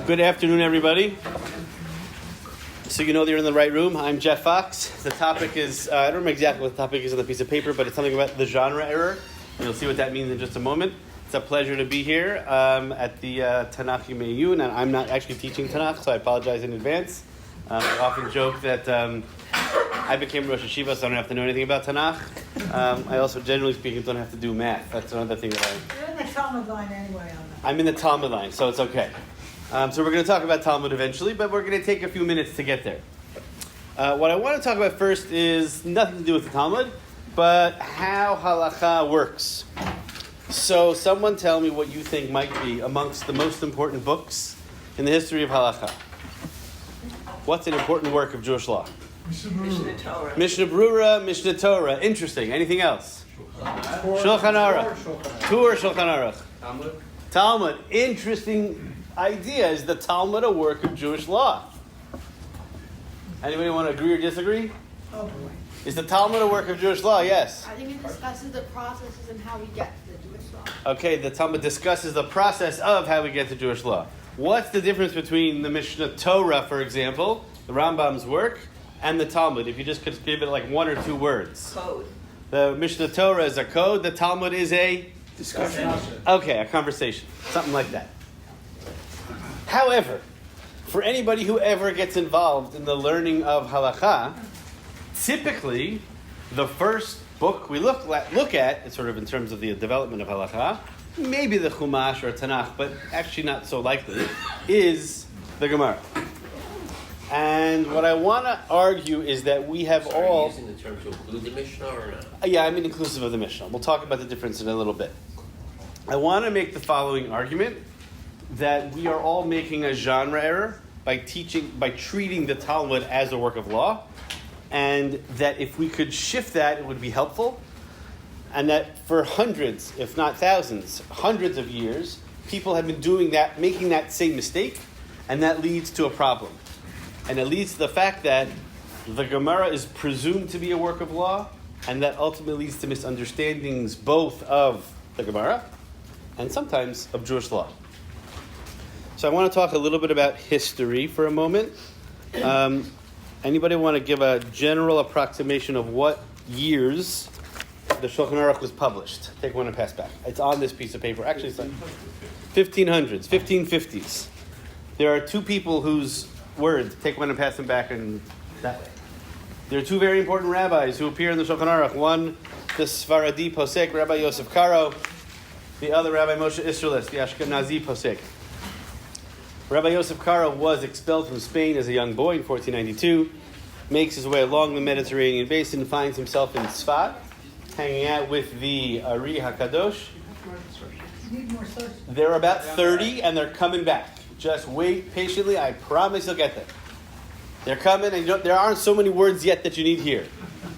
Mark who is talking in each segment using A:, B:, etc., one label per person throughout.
A: Good afternoon, everybody. So you know they're in the right room. I'm Jeff Fox. The topic is, I don't remember exactly what the topic is on the piece of paper, but it's something about the genre error. You'll see what that means in just a moment. It's a pleasure to be here at the Annual Yemei Iyun, and I'm not actually teaching Tanakh, so I apologize in advance. I often joke that I became Rosh Yeshiva, so I don't have to know anything about Tanakh. I also, generally speaking, don't have to do math. That's another thing that
B: You're in the Talmud line anyway.
A: I'm in the Talmud line, so it's okay. So we're going to talk about Talmud eventually, but we're going to take a few minutes to get there. What I want to talk about first is nothing to do with the Talmud, but how Halakha works. So someone tell me what you think might be amongst the most important books in the history of Halakha. What's an important work of Jewish law?
C: Mishnah Torah.
A: Mishnah Brura, Mishnah Torah. Interesting. Anything else? Shulchan Aruch. Tur Shulchan Aruch. Talmud. Interesting idea. Is the Talmud a work of Jewish law? Anybody want to agree or disagree?
B: Oh boy.
A: Is the Talmud a work of Jewish law? Yes.
D: I think it discusses the processes and how we get to the Jewish law.
A: Okay, the Talmud discusses the process of how we get to Jewish law. What's the difference between the Mishnah Torah, for example, the Rambam's work, and the Talmud? If you just could give it like one or two words.
C: Code.
A: The Mishnah Torah is a code. The Talmud is a
C: Discussion.
A: Okay, a conversation. Something like that. However, for anybody who ever gets involved in the learning of Halakha, typically the first book we look at, sort of in terms of the development of Halakha, maybe the Chumash or Tanakh, but actually not so likely, is the Gemara. And what I want to argue is that we have all...
E: Are you using the term to include the Mishnah or not?
A: Yeah, I mean inclusive of the Mishnah. We'll talk about the difference in a little bit. I want to make the following argument, that we are all making a genre error by treating the Talmud as a work of law, and that if we could shift that, it would be helpful, and that for hundreds, if not thousands, hundreds of years, people have been doing that, making that same mistake, and that leads to a problem. And it leads to the fact that the Gemara is presumed to be a work of law, and that ultimately leads to misunderstandings both of the Gemara and sometimes of Jewish law. So I want to talk a little bit about history for a moment. Anybody want to give a general approximation of what years the Shulchan Aruch was published? Take one and pass back. It's on this piece of paper. Actually, it's like 1500s, 1550s. There are two people whose words, take one and pass them back and that way. There are two very important rabbis who appear in the Shulchan Aruch. One, the Sfaradi Posek, Rabbi Yosef Karo. The other, Rabbi Moshe Isserles, the Ashkenazi Posek. Rabbi Yosef Karo was expelled from Spain as a young boy in 1492, makes his way along the Mediterranean basin, finds himself in Tzfat, hanging out with the Ari HaKadosh. They're about 30 and they're coming back. Just wait patiently, I promise you'll get them. They're coming, and there aren't so many words yet that you need here.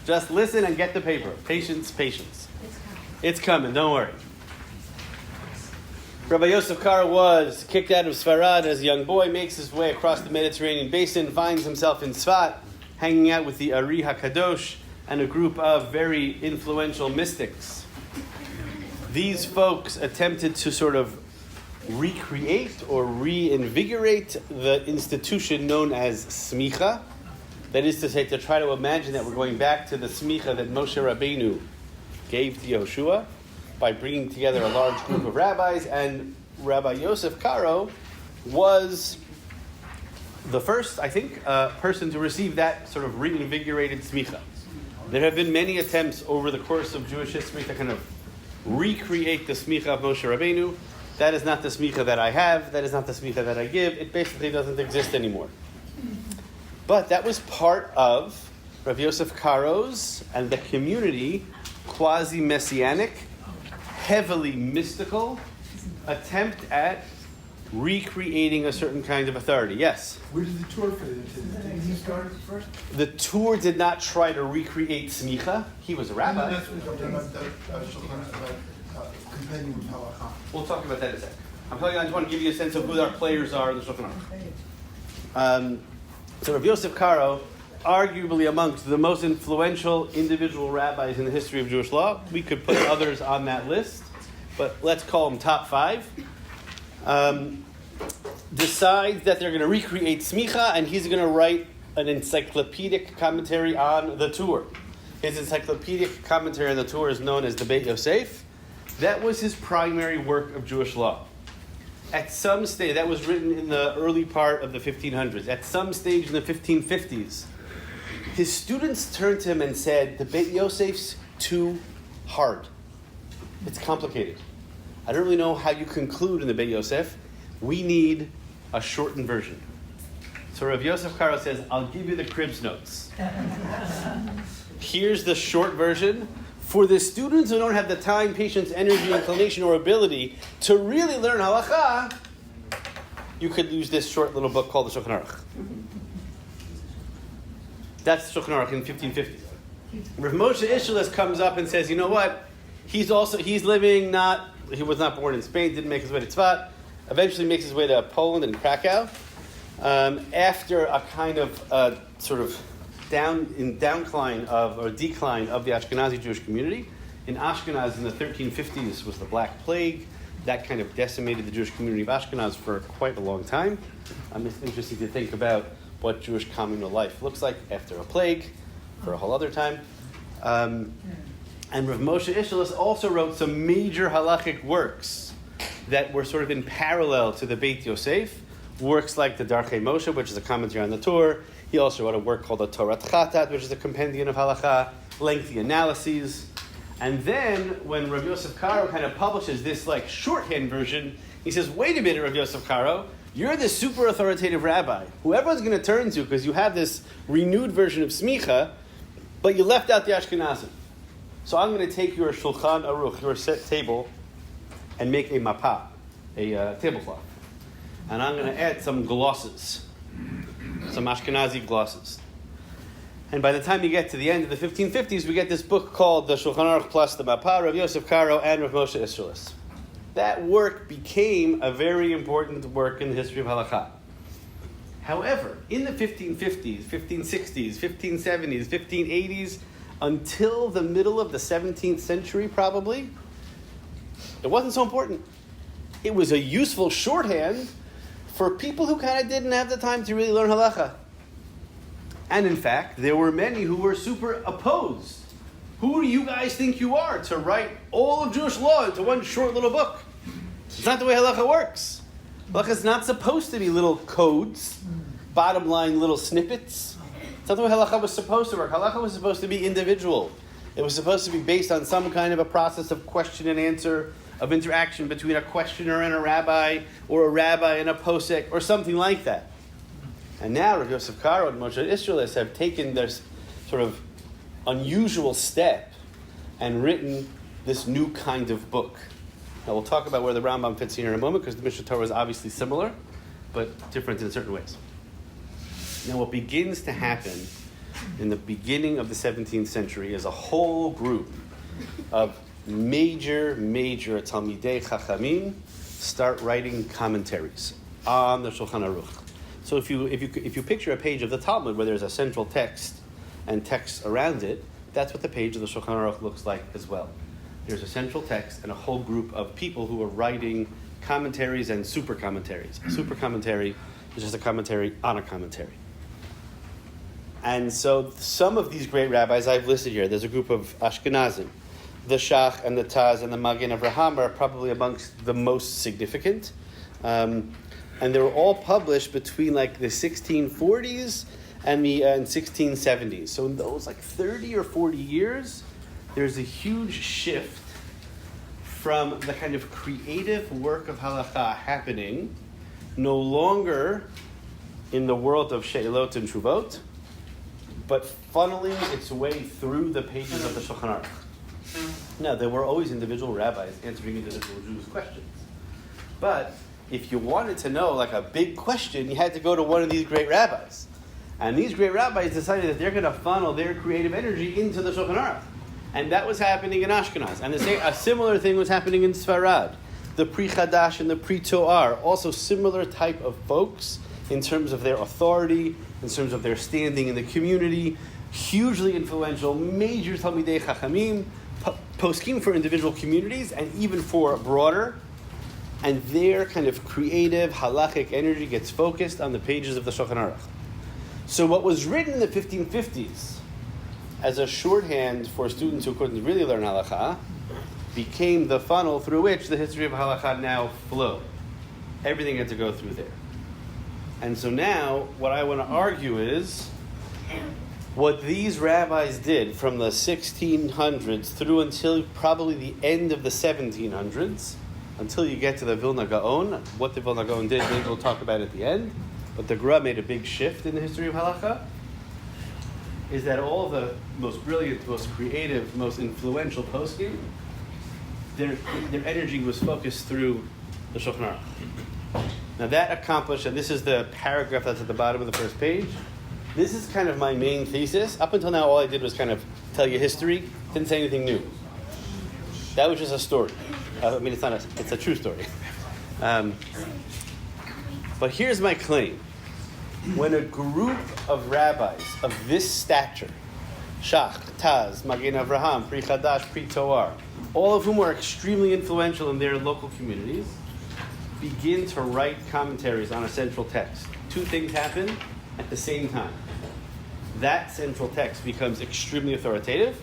A: Just listen and get the paper. Patience, patience. It's coming, don't worry. Rabbi Yosef Karo was kicked out of Sfarad as a young boy, makes his way across the Mediterranean basin, finds himself in Tzfat, hanging out with the Ari HaKadosh and a group of very influential mystics. These folks attempted to sort of recreate or reinvigorate the institution known as smicha. That is to say, to try to imagine that we're going back to the smicha that Moshe Rabbeinu gave to Yehoshua by bringing together a large group of rabbis, and Rabbi Yosef Karo was the first, I think, person to receive that sort of reinvigorated smicha. There have been many attempts over the course of Jewish history to kind of recreate the smicha of Moshe Rabbeinu. That is not the smicha that I have. That is not the smicha that I give. It basically doesn't exist anymore. But that was part of Rabbi Yosef Karo's and the community quasi-messianic, heavily mystical attempt at recreating a certain kind of authority. Yes?
F: Where did the tour fit into this? Did he start it first?
A: The tour did not try to recreate smicha. He was a rabbi.
F: That's what I'm about compendium of Halakha.
A: We'll talk about that in a second. I just want to give you a sense of who our players are in the Shulchan Aruch. So Rabbi Yosef Karo, arguably amongst the most influential individual rabbis in the history of Jewish law. We could put others on that list, but let's call them top 5. decides that they're going to recreate smicha, and he's going to write an encyclopedic commentary on the Torah. His encyclopedic commentary on the Torah is known as the Beit Yosef. That was his primary work of Jewish law. At some stage, that was written in the early part of the 1500s. At some stage in the 1550s, his students turned to him and said, the Beit Yosef's too hard. It's complicated. I don't really know how you conclude in the Beit Yosef. We need a shortened version. So Rav Yosef Karo says, I'll give you the Cribs notes. Here's the short version. For the students who don't have the time, patience, energy, inclination, or ability to really learn halakha, you could use this short little book called the Shulchan Aruch. That's the Shulchan Aruch in 1550. Rav Moshe Isserles comes up and says, you know what? He was not born in Spain, didn't make his way to Tzfat, eventually makes his way to Poland and Krakow. After a kind of sort of decline of the Ashkenazi Jewish community. In Ashkenaz in the 1350s was the Black Plague. That kind of decimated the Jewish community of Ashkenaz for quite a long time. It's interesting to think about what Jewish communal life looks like after a plague for a whole other time. And Rav Moshe Isserles also wrote some major halachic works that were sort of in parallel to the Beit Yosef. Works like the Darchei Moshe, which is a commentary on the Torah. He also wrote a work called the Torah Chatat, which is a compendium of halakha, lengthy analyses. And then, when Rav Yosef Karo kind of publishes this like shorthand version, he says, wait a minute, Rav Yosef Karo, you're the super authoritative rabbi, who everyone's going to turn to because you have this renewed version of Smicha, but you left out the Ashkenazim. So I'm going to take your Shulchan Aruch, your set table, and make a mapa, a tablecloth. And I'm going to add some glosses, some Ashkenazi glosses. And by the time you get to the end of the 1550s, we get this book called the Shulchan Aruch plus the Mapa, Rav Yosef Karo and Rav Moshe Isserles. That work became a very important work in the history of halakha. However, in the 1550s, 1560s, 1570s, 1580s, until the middle of the 17th century probably, it wasn't so important. It was a useful shorthand for people who kind of didn't have the time to really learn halakha. And in fact, there were many who were super opposed. Who do you guys think you are to write all of Jewish law into one short little book? It's not the way halakha works. Halakha is not supposed to be little codes, bottom line little snippets. It's not the way halakha was supposed to work. Halakha was supposed to be individual. It was supposed to be based on some kind of a process of question and answer, of interaction between a questioner and a rabbi, or a rabbi and a posek, or something like that. And now Rav Yosef Karo and Moshe Isserles have taken this sort of unusual step and written this new kind of book. Now we'll talk about where the Rambam fits here in a moment, because the Mishnah Torah is obviously similar, but different in certain ways. Now what begins to happen in the beginning of the 17th century is a whole group of major Talmidei Chachamim start writing commentaries on the Shulchan Aruch. So if you picture a page of the Talmud where there's a central text and text around it, that's what the page of the Shulchan Aruch looks like as well. There's a central text and a whole group of people who are writing commentaries and super commentaries. A super commentary is just a commentary on a commentary. And so some of these great rabbis I've listed here, there's a group of Ashkenazim. The Shach and the Taz and the Magen Avraham are probably amongst the most significant. And they were all published between like the 1640s and the 1670s. So in those like 30 or 40 years, there's a huge shift from the kind of creative work of halakha happening no longer in the world of she'elot and shuvot, but funneling its way through the pages of the Shulchan Aruch. Now, there were always individual rabbis answering individual Jews' questions. But if you wanted to know like a big question, you had to go to one of these great rabbis. And these great rabbis decided that they're going to funnel their creative energy into the Shulchan Aruch. And that was happening in Ashkenaz. And a similar thing was happening in Sfarad. The Pre-Chadash and the Pre-Toar, also similar type of folks in terms of their authority, in terms of their standing in the community, hugely influential, major Talmidei Chachamim, poskim for individual communities and even for broader and their kind of creative halachic energy gets focused on the pages of the Shulchan Aruch. So what was written in the 1550s as a shorthand for students who couldn't really learn halakha became the funnel through which the history of halakha now flowed. Everything had to go through there. And so now, what I want to argue is, what these rabbis did from the 1600s through until probably the end of the 1700s, until you get to the Vilna Gaon, what the Vilna Gaon did, maybe we'll talk about at the end, but the Gra made a big shift in the history of halakha, is that all the most brilliant, most creative, most influential poskim, their energy was focused through the Shulchan Aruch. Now that accomplished, and this is the paragraph that's at the bottom of the first page, this is kind of my main thesis. Up until now, all I did was kind of tell you history, didn't say anything new. That was just a story. It's a true story. But here's my claim. When a group of rabbis of this stature, Shach, Taz, Magen Avraham, Pri Chadash, Pri Toar, all of whom are extremely influential in their local communities, begin to write commentaries on a central text. Two things happen at the same time. That central text becomes extremely authoritative.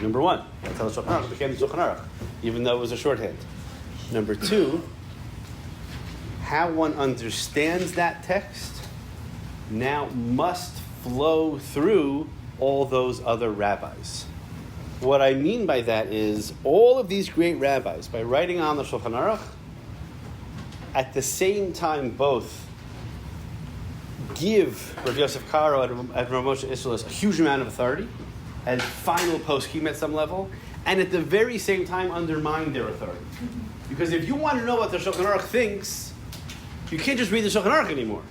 A: Number one, that's how the Shulchan Aruch became the Shulchan Aruch, even though it was a shorthand. Number two, how one understands that text now must flow through all those other rabbis. What I mean by that is all of these great rabbis, by writing on the Shulchan Aruch, at the same time both give Rabbi Yosef Karo and Rabbi Moshe Isserles a huge amount of authority as final poskim at some level, and at the very same time undermine their authority. Because if you want to know what the Shulchan Aruch thinks, you can't just read the Shulchan Aruch anymore.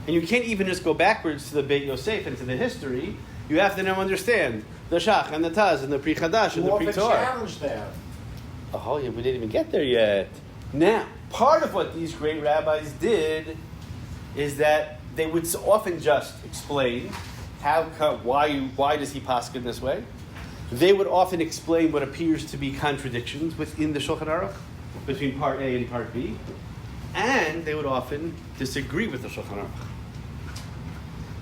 A: And you can't even just go backwards to the Beit Yosef and to the history. You have to now understand the Shach and the Taz and the Pri Chadash and the Pri Toar.
G: Challenge them.
A: Oh, yeah, we didn't even get there yet. Now, part of what these great rabbis did is that they would often just explain why does he paskin this way. They would often explain what appears to be contradictions within the Shulchan Aruch between part A and part B, and they would often disagree with the Shulchan Aruch.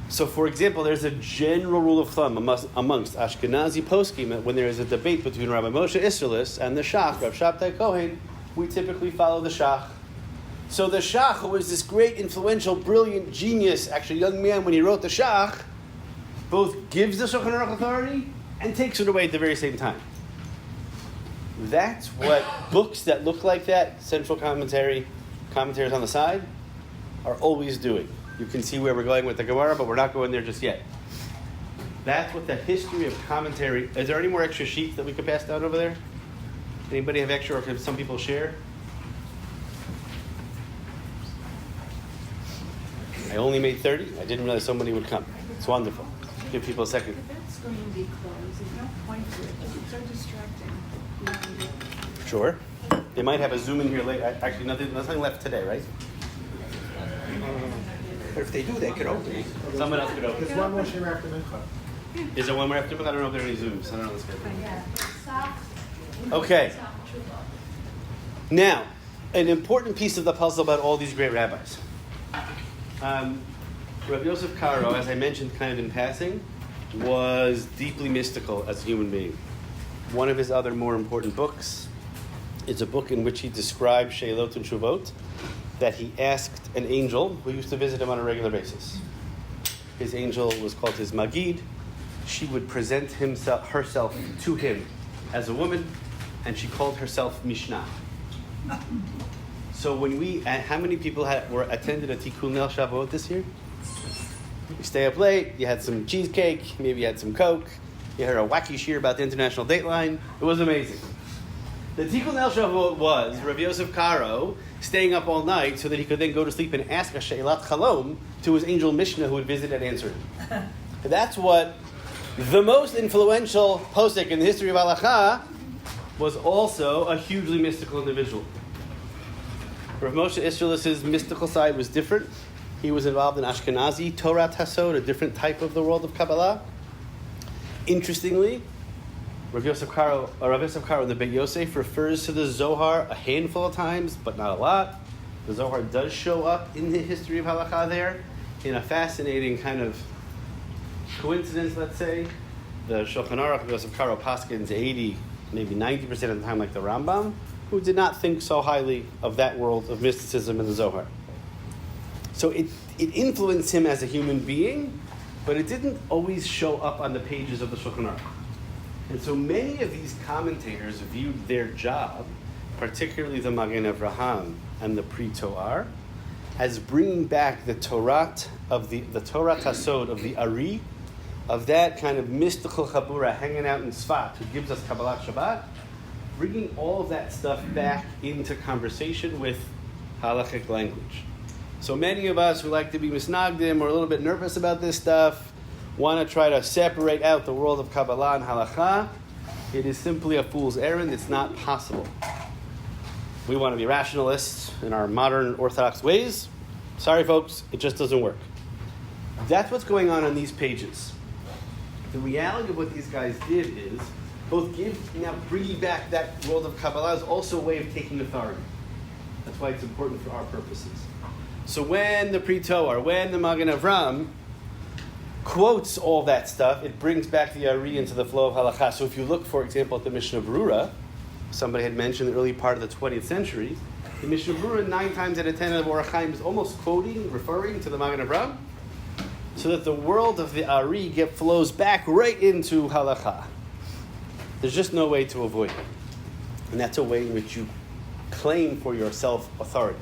A: So, for example, there's a general rule of thumb amongst Ashkenazi poskim when there is a debate between Rabbi Moshe Isserles and the Shach, Rav Shabtai Kohen, we typically follow the Shach. So the Shach, who was this great, influential, brilliant, genius, actually young man when he wrote the Shach, both gives the Shulchan Aruch authority and takes it away at the very same time. That's what books that look like that, central commentaries on the side, are always doing. You can see where we're going with the Gemara, but we're not going there just yet. That's what the history of commentary... Is there any more extra sheets that we could pass down over there? Anybody have extra, or can some people share? I only made 30. I didn't realize so many would come. It's wonderful. Give people a second.
B: The event's going to be closed. There's no point to it. It's so distracting.
A: Sure. They might have a Zoom in here later. Actually, nothing left today, right?
G: But if they do, they could open it.
A: Someone else could open.
G: There's one more share after Mincha.
A: Is there one more after? I don't know if there are any Zooms. I don't know. Let's get
B: Yeah.
A: Okay. Now, an important piece of the puzzle about all these great rabbis. Rabbi Yosef Karo, as I mentioned kind of in passing, was deeply mystical as a human being. One of his other more important books is a book in which he described Sheilot and Shuvot that he asked an angel who used to visit him on a regular basis. His angel was called his Magid. She would present herself to him as a woman, and she called herself Mishnah. So how many people attended a Tikkun Leil Shavuot this year? You stay up late, you had some cheesecake, maybe you had some Coke, you heard a wacky shir about the International Dateline. It was amazing. The Tikkun Leil Shavuot was Rabbi Yosef Karo staying up all night so that he could then go to sleep and ask a Sheilat Chalom to his angel Mishnah who would visit and answer him. That's what the most influential posek in the history of Halakha was also a hugely mystical individual. Rav Moshe Isserles' mystical side was different. He was involved in Ashkenazi Torah Tasod, a different type of the world of Kabbalah. Interestingly, Rav Yosef Karo in the Beit Yosef refers to the Zohar a handful of times, but not a lot. The Zohar does show up in the history of Halakha there in a fascinating kind of coincidence, let's say. The Shulchan Aruch, Rav Yosef Karo paskins 80, maybe 90% of the time like the Rambam, who did not think so highly of that world of mysticism in the Zohar. So it influenced him as a human being, but it didn't always show up on the pages of the Shulchan Aruch. And so many of these commentators viewed their job, particularly the Magen Avraham and the Pri Toar, as bringing back the Torah of the Torah Tasod of the Ari, of that kind of mystical Chabura hanging out in Sfat, who gives us Kabbalat Shabbat, bringing all of that stuff back into conversation with halachic language. So many of us who like to be misnagdim or a little bit nervous about this stuff want to try to separate out the world of Kabbalah and Halakha. It is simply a fool's errand. It's not possible. We want to be rationalists in our modern Orthodox ways. Sorry, folks, it just doesn't work. That's what's going on these pages. The reality of what these guys did is both bringing back that world of Kabbalah is also a way of taking authority. That's why it's important for our purposes. So when the Pri Toar, when the Magen Avram quotes all that stuff, it brings back the Ari into the flow of Halakha. So if you look, for example, at the Mishnah Berurah, somebody had mentioned the early part of the 20th century, the Mishnah Berurah 9 times out of 10 of Orach Chaim is almost quoting, referring to the Magen Avram, so that the world of the Ari flows back right into Halakha. There's just no way to avoid it. And that's a way in which you claim for yourself authority.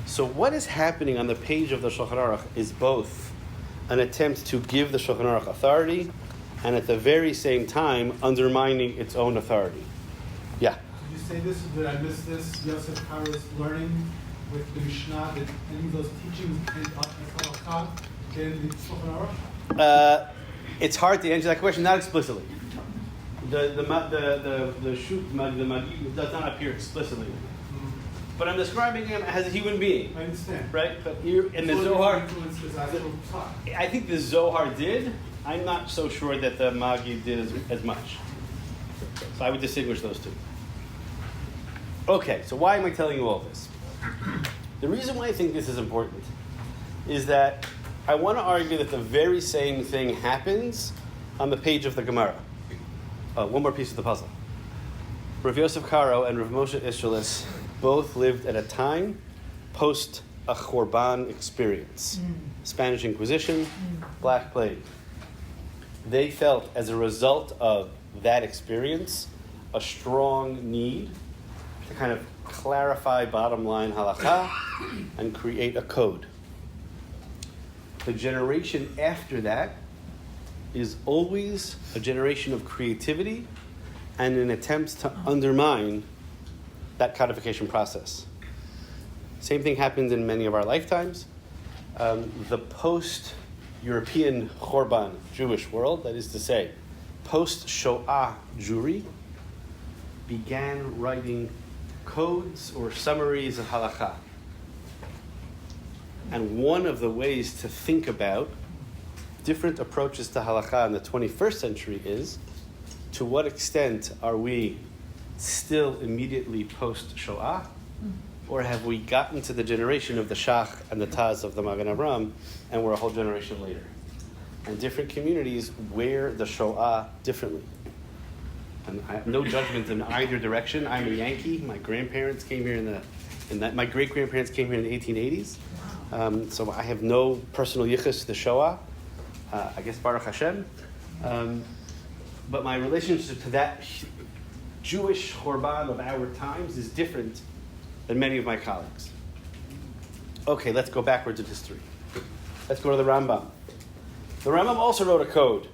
A: So what is happening on the page of the Shulchan Aruch is both an attempt to give the Shulchan Aruch authority and at the very same time undermining its own authority. Yeah?
H: Did you say this? Did I miss this? Yosef Karo is learning with the Mishnah that any of those teachings in Halakha in the Shulchan Aruch?
A: It's hard to answer that question, not explicitly. The Magid does not appear explicitly. But I'm describing him as a human being.
H: I understand.
A: Right? But here in the Zohar,
H: I
A: I think the Zohar did. I'm not so sure that the Magid did as much. So I would distinguish those two. Okay, so why am I telling you all this? The reason why I think this is important is that I want to argue that the very same thing happens on the page of the Gemara. One more piece of the puzzle. Rav Yosef Karo and Rav Moshe Isserles both lived at a time post a Chorban experience. Spanish Inquisition, Black Plague. They felt, as a result of that experience, a strong need to kind of clarify bottom line halakha and create a code. The generation after that is always a generation of creativity and an attempt to undermine that codification process. Same thing happens in many of our lifetimes. The post-European Chorban Jewish world, that is to say, post-Shoah Jewry, began writing codes or summaries of halakha. And one of the ways to think about different approaches to halakha in the 21st century is, to what extent are we still immediately post-Shoah, or have we gotten to the generation of the Shach and the Taz of the Magen Avram, and we're a whole generation later? And different communities wear the Shoah differently. And I have no judgment in either direction. I'm a Yankee. My grandparents came here my great-grandparents came here in the 1880s. So I have no personal yichus to the Shoah. I guess Baruch Hashem. But my relationship to that Jewish Chorban of our times is different than many of my colleagues. Okay, let's go backwards in history. Let's go to the Rambam. The Rambam also wrote a code.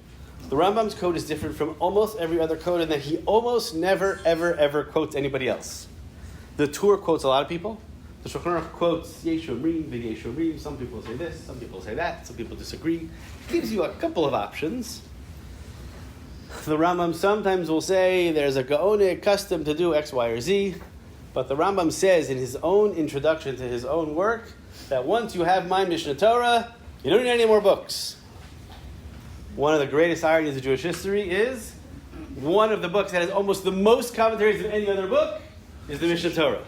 A: The Rambam's code is different from almost every other code in that he almost never, ever, ever quotes anybody else. The Tur quotes a lot of people. The Shulchan Aruch quotes Yesh Omrim, V'Yesh Omrim. Some people say this, some people say that, some people disagree. Gives you a couple of options. The Rambam sometimes will say there's a Gaonic custom to do X, Y, or Z, but the Rambam says in his own introduction to his own work that once you have my Mishnah Torah, you don't need any more books. One of the greatest ironies of Jewish history is one of the books that has almost the most commentaries of any other book is the Mishnah Torah.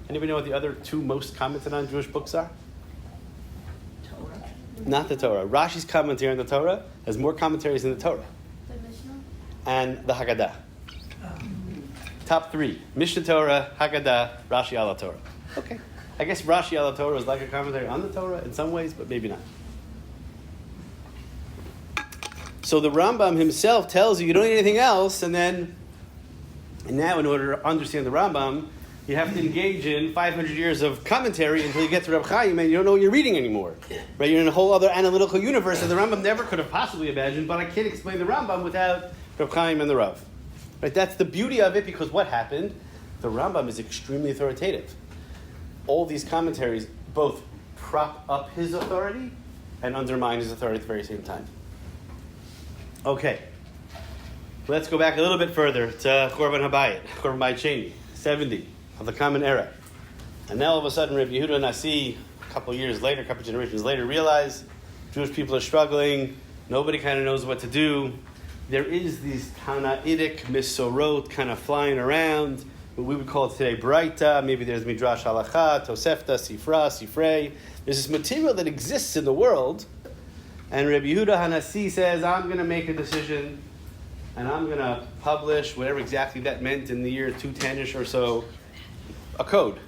A: Anybody know what the other two most commented on Jewish books are?
C: Torah.
A: Not the Torah. Rashi's commentary on the Torah has more commentaries than the Torah.
D: The Mishnah?
A: And the Haggadah. Top three. Mishnah Torah, Haggadah, Rashi ala Torah. Okay. I guess Rashi ala Torah is like a commentary on the Torah in some ways, but maybe not. So the Rambam himself tells you don't need anything else, and now in order to understand the Rambam, you have to engage in 500 years of commentary until you get to Reb Chaim, and you don't know what you're reading anymore. Right? You're in a whole other analytical universe that the Rambam never could have possibly imagined, but I can't explain the Rambam without Reb Chaim and the Rav. Right? That's the beauty of it, because what happened? The Rambam is extremely authoritative. All these commentaries both prop up his authority and undermine his authority at the very same time. Okay, let's go back a little bit further to Churban Habayit, Churban Bayit Sheni, 70 of the Common Era. And now all of a sudden Rabbi Yehuda Nasi, a couple years later, a couple generations later, realize Jewish people are struggling, nobody kind of knows what to do. There is these Tanaitic Misorot kind of flying around, what we would call it today Braita, maybe there's Midrash Halakha, Tosefta, Sifra, Sifrei. There's this material that exists in the world, and Rabbi Yehuda Hanasi says, I'm going to make a decision, and I'm going to publish whatever exactly that meant in the year 210-ish or so, a code.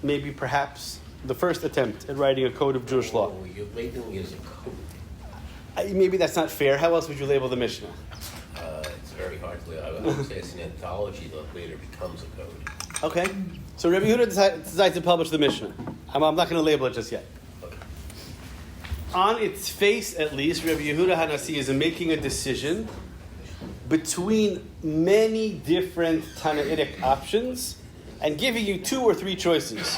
A: Maybe perhaps the first attempt at writing a code of Jewish law.
E: Oh, you're labeling it as a code.
A: Maybe that's not fair. How else would you label the Mishnah?
E: It's very hard to. I would say it's an anthology that later becomes a code.
A: Okay. So Rabbi Yehuda decides to publish the Mishnah. I'm not going to label it just yet. On its face, at least, Rabbi Yehuda Hanasi is making a decision between many different Tanaitic options and giving you 2 or 3 choices.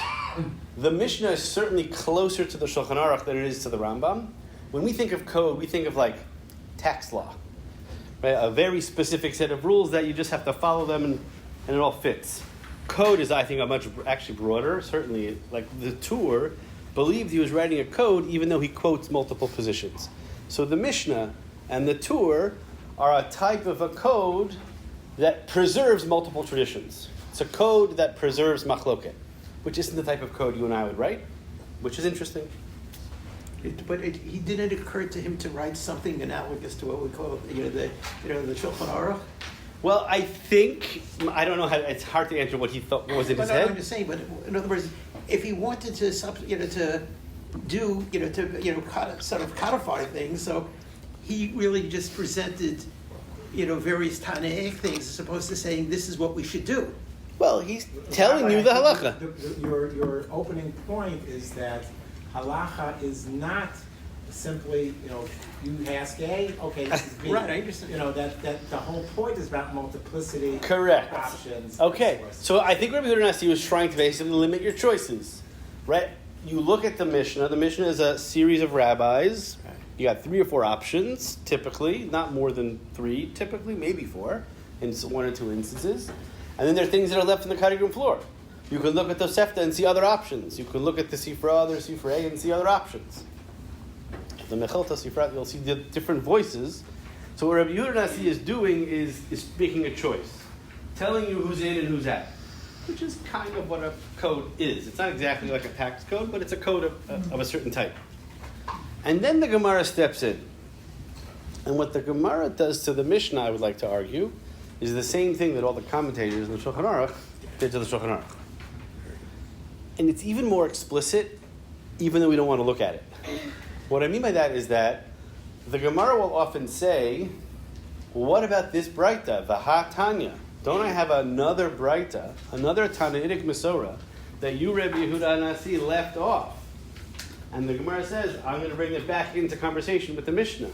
A: The Mishnah is certainly closer to the Shulchan Aruch than it is to the Rambam. When we think of code, we think of like tax law, right? A very specific set of rules that you just have to follow them and it all fits. Code is, I think, a much actually broader. Certainly, like the Tur believed he was writing a code even though he quotes multiple positions. So the Mishnah and the Tur are a type of a code that preserves multiple traditions. It's a code that preserves machloket, which isn't the type of code you and I would write, which is interesting.
G: He didn't occur to him to write something analogous to what we call, the Shulchan Aruch.
A: Well, I think, I don't know how, it's hard to answer what he thought was in his head.
G: I'm just saying, but in other words, if he wanted to, sort of codify things, so he really just presented, various Tanaic things as opposed to saying this is what we should do.
A: Well, he's telling you the halakha.
I: Your opening point is that halakha is not simply, you ask A, okay, this is B.
G: Right, I understand.
I: That the whole point is about multiplicity
A: Correct.
I: of options.
A: Okay, so I think Rabbi Yehuda Nasi was trying to basically limit your choices, right? You look at the Mishnah. The Mishnah is a series of rabbis. You got 3 or 4 options, typically, not more than 3, typically, maybe 4, in 1 or 2 instances. And then there are things that are left on the cutting room floor. You could look at Tosefta and see other options. You could look at the Sifra, or Sifrei, and see other options. The Mechilta Sifra, you'll see the different voices. So what Rabbi Yehuda Nasi is doing is making a choice, telling you who's in and who's out, which is kind of what a code is. It's not exactly like a tax code, but it's a code of a certain type. And then the Gemara steps in. And what the Gemara does to the Mishnah, I would like to argue, is the same thing that all the commentators in the Shulchan Aruch did to the Shulchan Aruch. And it's even more explicit, even though we don't want to look at it. What I mean by that is that the Gemara will often say, well, what about this Braita, V'ha Tanya? Don't I have another Braita, another Tanaitic Masorah, that you, Rabbi Yehuda Nasi, left off? And the Gemara says, I'm going to bring it back into conversation with the Mishnah.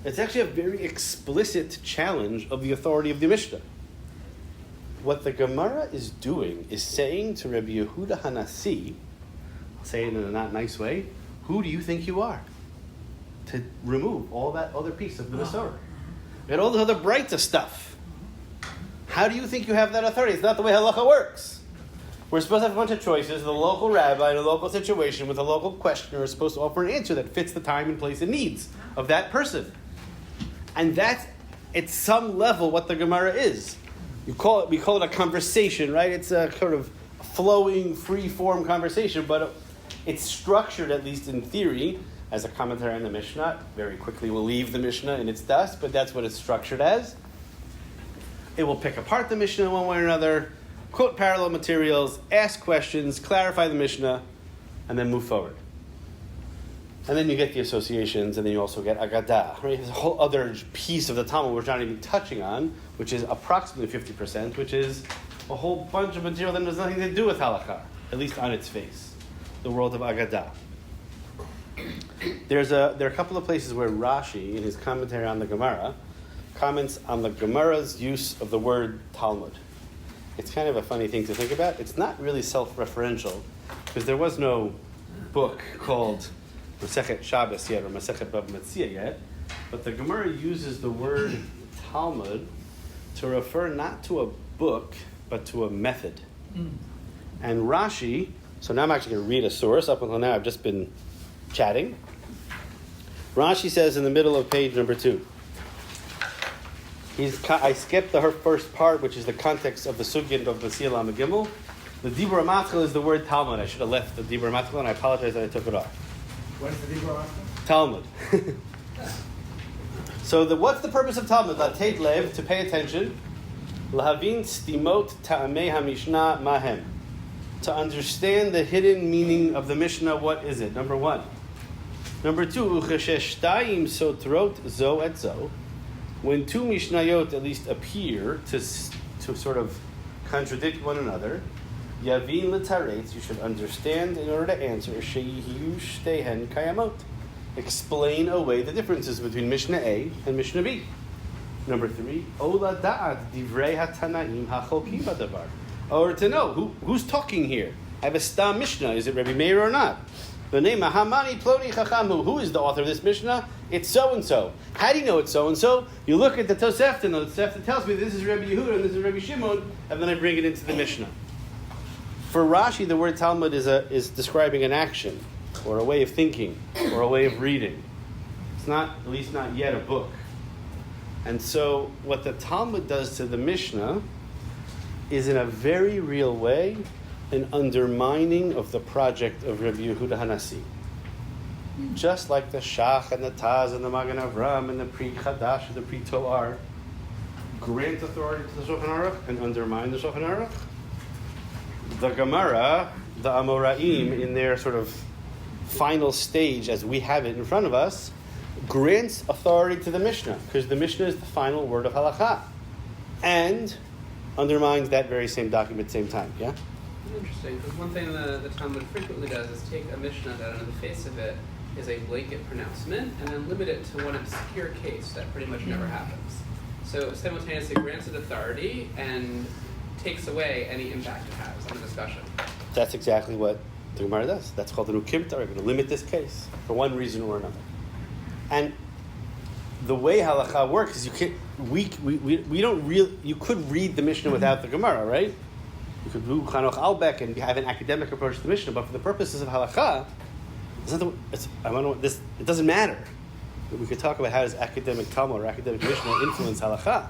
A: It's actually a very explicit challenge of the authority of the Mishnah. What the Gemara is doing is saying to Rabbi Yehuda Hanasi, I'll say it in a not nice way, who do you think you are to remove all that other piece of the Masorah? And all the other Braita stuff. How do you think you have that authority? It's not the way Halakha works. We're supposed to have a bunch of choices. The local rabbi in a local situation with a local questioner is supposed to offer an answer that fits the time and place and needs of that person. And that's at some level what the Gemara is. We call it a conversation, right? It's a sort of flowing, free-form conversation, but it's structured, at least in theory, as a commentary on the Mishnah. Very quickly we'll leave the Mishnah in its dust, but that's what it's structured as. It will pick apart the Mishnah one way or another, quote parallel materials, ask questions, clarify the Mishnah, and then move forward. And then you get the associations, and then you also get Agadah. Right? There's a whole other piece of the Talmud we're not even touching on, which is approximately 50%, which is a whole bunch of material that has nothing to do with Halakha, at least on its face. The world of Agadah. There are a couple of places where Rashi, in his commentary on the Gemara, comments on the Gemara's use of the word Talmud. It's kind of a funny thing to think about. It's not really self-referential, because there was no book called Masechet Shabbos yet, or Masechet Bava Metzia yet, but the Gemara uses the word Talmud to refer not to a book, but to a method. And Rashi, so now I'm actually going to read a source. Up until now I've just been chatting. Rashi says in the middle of page number 2, I skipped the first part, which is the context of the Sugya of Basila Gimel. The Dibur Matchel is the word Talmud. I should have left the Dibur Matchel, and I apologize that I took it off.
I: What is the Dibur Matchel?
A: Talmud. So what's the purpose of Talmud? Lateit lev, to pay attention. Lahavin stimot ta'amei hamishnah mahem. To understand the hidden meaning of the Mishnah, what is it? Number 1. Number 2, uchesheshtayim sotrot zo et zo. When two Mishnayot at least appear to sort of contradict one another, Yavin l'taretz, you should understand in order to answer, sheyihiu shtehen kayamot. Explain away the differences between Mishnah A and Mishnah B. Number 3, Ola da'at divrei hatanaim hacholkim badavar. Or to know, who's talking here? I have a stam Mishnah. Is it Rabbi Meir or not? The name Mahamani Ploni Chachamu. Who is the author of this Mishnah? It's so-and-so. How do you know it's so-and-so? You look at the Tosefta, and the Tosefta tells me this is Rabbi Yehuda and this is Rabbi Shimon, and then I bring it into the Mishnah. For Rashi, the word Talmud is describing an action, or a way of thinking, or a way of reading. It's not, at least not yet, a book. And so what the Talmud does to the Mishnah is, in a very real way, an undermining of the project of Rabbi Yehuda Hanasi. Just like the Shach and the Taz and the Magen Avram and the Pri Chadash and the Pri Toar grant authority to the Shulchan Aruch and undermine the Shulchan Aruch, the Gemara, the Amoraim, in their sort of final stage as we have it in front of us, grants authority to the Mishnah, because the Mishnah is the final word of Halakha, and undermines that very same document at the same time. Yeah?
J: Interesting, because one thing the Talmud frequently does is take a Mishnah that on the face of it is a blanket pronouncement and then limit it to one obscure case that pretty much never happens. So simultaneously grants it authority and takes away any impact it has on the discussion. That's
A: exactly what the Gemara does. That's called the Nukimta. We're going to limit this case for one reason or another. And the way Halakha works is we don't really, you could read the Mishnah without the Gemara, right? You could do Chanoch Albeck and have an academic approach to the Mishnah, but for the purposes of Halakha, it doesn't matter. We could talk about how does academic Talmud or academic Mishnah influence Halakha.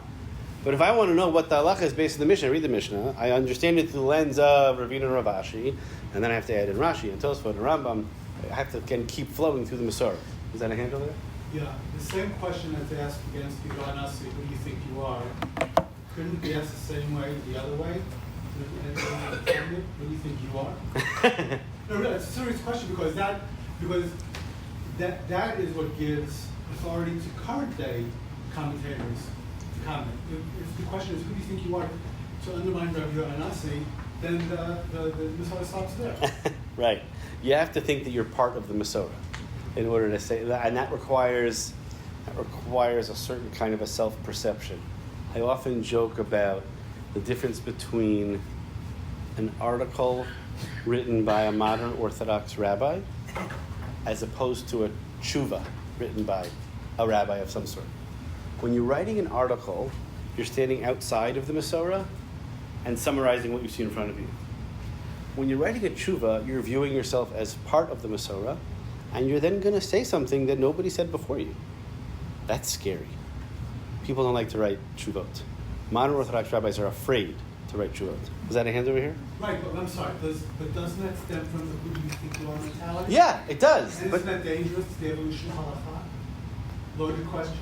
A: But if I want to know what the Halakha is based on the Mishnah, I read the Mishnah, I understand it through the lens of Ravina and Rav Ashi, and then I have to add in Rashi and Tosfot and Rambam. I have to, again, keep flowing through the Masorah. Is that a handle there?
H: Yeah, the same question that's asked against Yeshivat Maharat, who do you think you are? Couldn't it be asked the same way, the other way? Who do you think you are? No, really, it's a serious question because that is what gives authority to current day commentators to comment. If the question is who do you think you are to undermine Rabbi Yohanasi, then the Masorah stops there.
A: Right. You have to think that you're part of the Masorah in order to say that, and that requires a certain kind of a self-perception. I often joke about the difference between an article written by a modern Orthodox rabbi as opposed to a tshuva written by a rabbi of some sort. When you're writing an article, you're standing outside of the Masorah and summarizing what you see in front of you. When you're writing a tshuva, you're viewing yourself as part of the Masorah, and you're then going to say something that nobody said before you. That's scary. people don't like to write tshuvot. Modern Orthodox rabbis are afraid to write tshuvot. Was that a hand over here?
H: Right, but I'm sorry, but doesn't that stem from the who do you think you are mentality?
A: Yeah, it does.
H: And
A: But
H: isn't that dangerous to the evolution of halakha? Loaded question.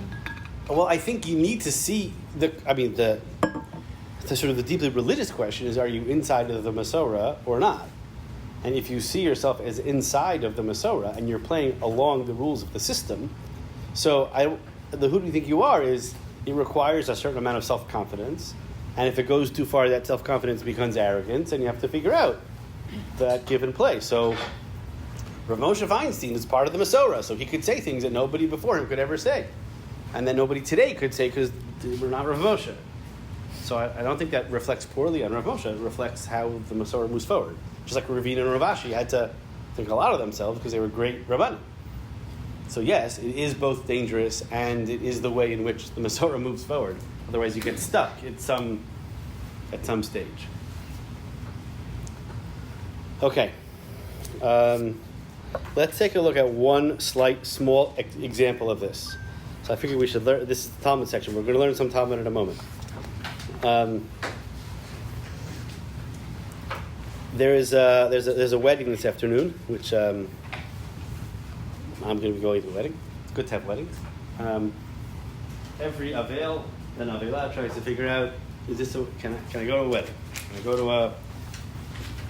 A: well, I think you need to see the sort of the deeply religious question is: are you inside of the Masorah or not? And if you see yourself as inside of the Masorah and you're playing along the rules of the system, so the who do you think you are is it requires a certain amount of self-confidence, and if it goes too far, that self-confidence becomes arrogance, and you have to figure out that given play. So Rav Moshe Feinstein is part of the Masorah, so he could say things that nobody before him could ever say, and that nobody today could say because we're not Rav Moshe. So I don't think that reflects poorly on Rav Moshe. It reflects how the Masorah moves forward. Just like Ravina and Rav Ashi had to think a lot of themselves because they were great Rabbanim. So yes, it is both dangerous and it is the way in which the Masorah moves forward. Otherwise you get stuck at some stage. Okay. Let's take a look at one small example of this. So I figured we should learn. This is the Talmud section. We're going to learn some Talmud in a moment. There's a wedding this afternoon, which I'm going to be going to the wedding. It's good to have weddings. Every Avel and Avela tries to figure out: can I go to a wedding? Can I go to a